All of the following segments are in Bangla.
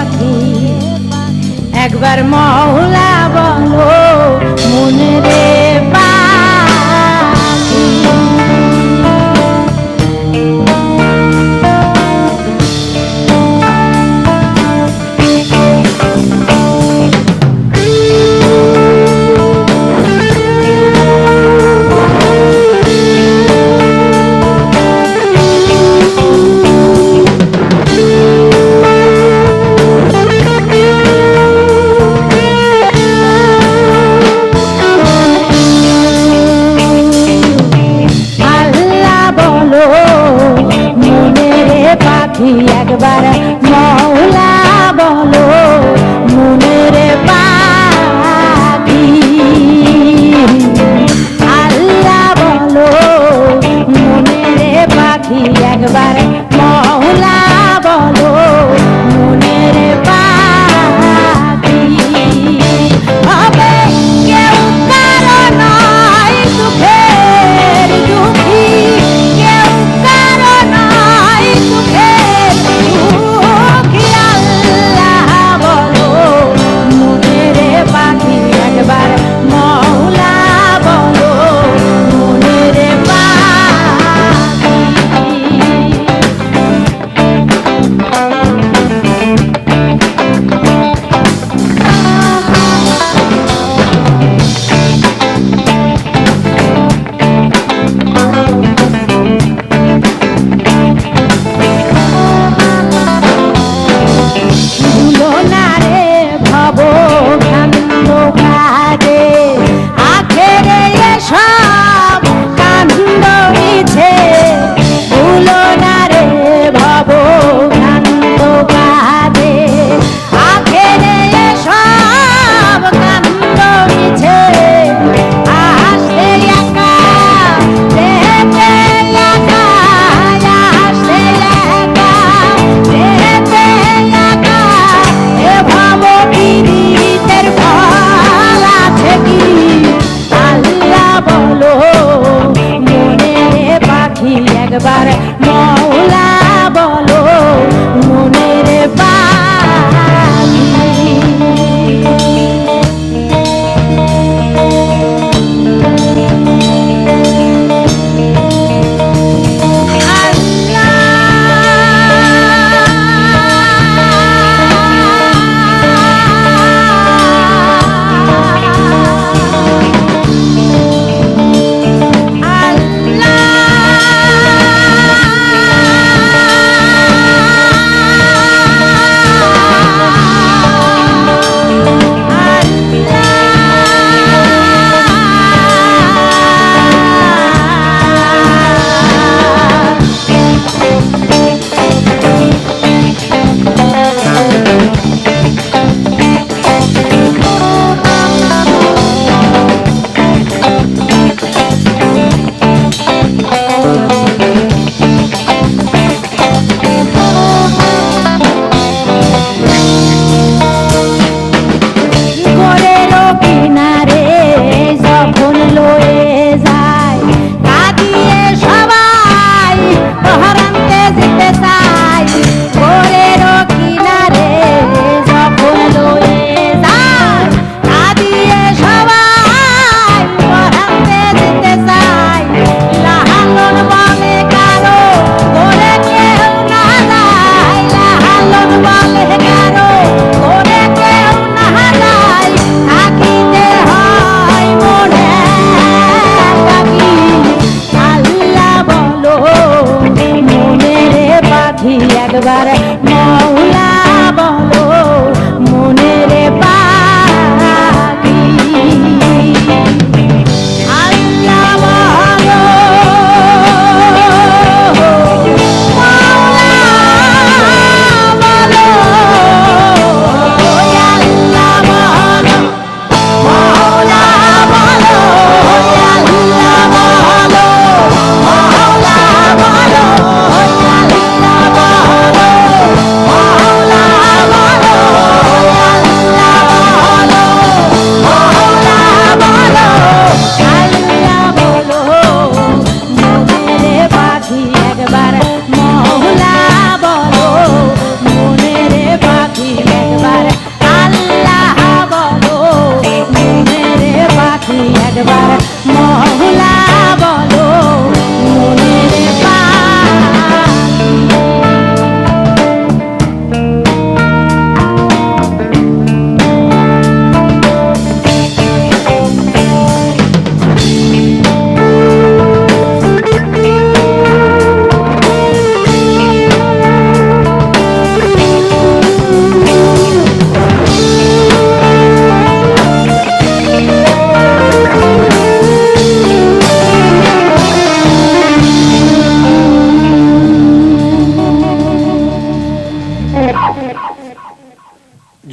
পাখি একবার মওলা বলো মনে রে পাখি। একবার মওলা বলো মনে রে পাখি আল্লাহ বলো মনে রে পাখি একবার মওলা বলো মনে রে পাখি। হবে কেউ কারো নয় দুঃখের দুঃখী, কেউ কারো নয় দুঃখের দুঃখী, আল্লাহ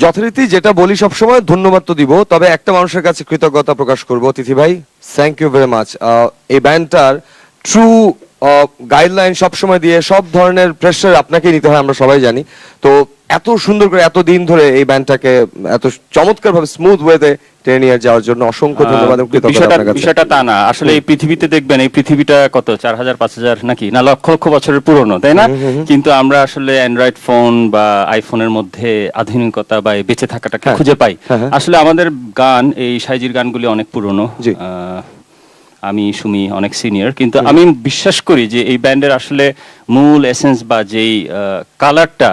যথারীতি যেটা বলি সবসময়, ধন্যবাদ তো দিব, তবে একটা মানুষের কাছে কৃতজ্ঞতা প্রকাশ করব। তিথি ভাই, থ্যাংক ইউ ভেরি মাচ। এই ব্যান্ডটার ট্রু গাইডলাইন সবসময় দিয়ে সব ধরনের প্রেশার আপনাকেই নিতে হয়, আমরা সবাই জানি। তো এত সুন্দর করে এত দিন ধরে এই ব্যান্ডটাকে এত চমৎকার ভাবে স্মুথ ওয়েতে টেনে নিয়ে যাওয়ার জন্য অসংখ্য ধন্যবাদ এবং কৃতজ্ঞতা আপনার কাছে। বিষয়টা তা না, আসলে এই পৃথিবীতে দেখবেন, এই পৃথিবীটা কত 4000 5000 নাকি না লক্ষ লক্ষ বছরের পুরনো, তাই না? কিন্তু আমরা আসলে অ্যান্ড্রয়েড ফোন বা আইফোনের মধ্যে আধুনিকতা বা এই বেঁচে থাকাটাকে খুঁজে পাই। আসলে আমাদের গান, এই সাইজির গানগুলি অনেক পুরনো। জি। আমি সুমি অনেক সিনিয়র, কিন্তু আমি বিশ্বাস করি যে এই ব্যান্ডের আসলে মূল এসেন্স বা যেই কালারটা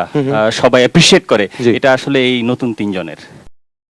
সবাই অ্যাপ্রিসিয়েট করে, জি। এটা আসলে এই নতুন তিনজনের।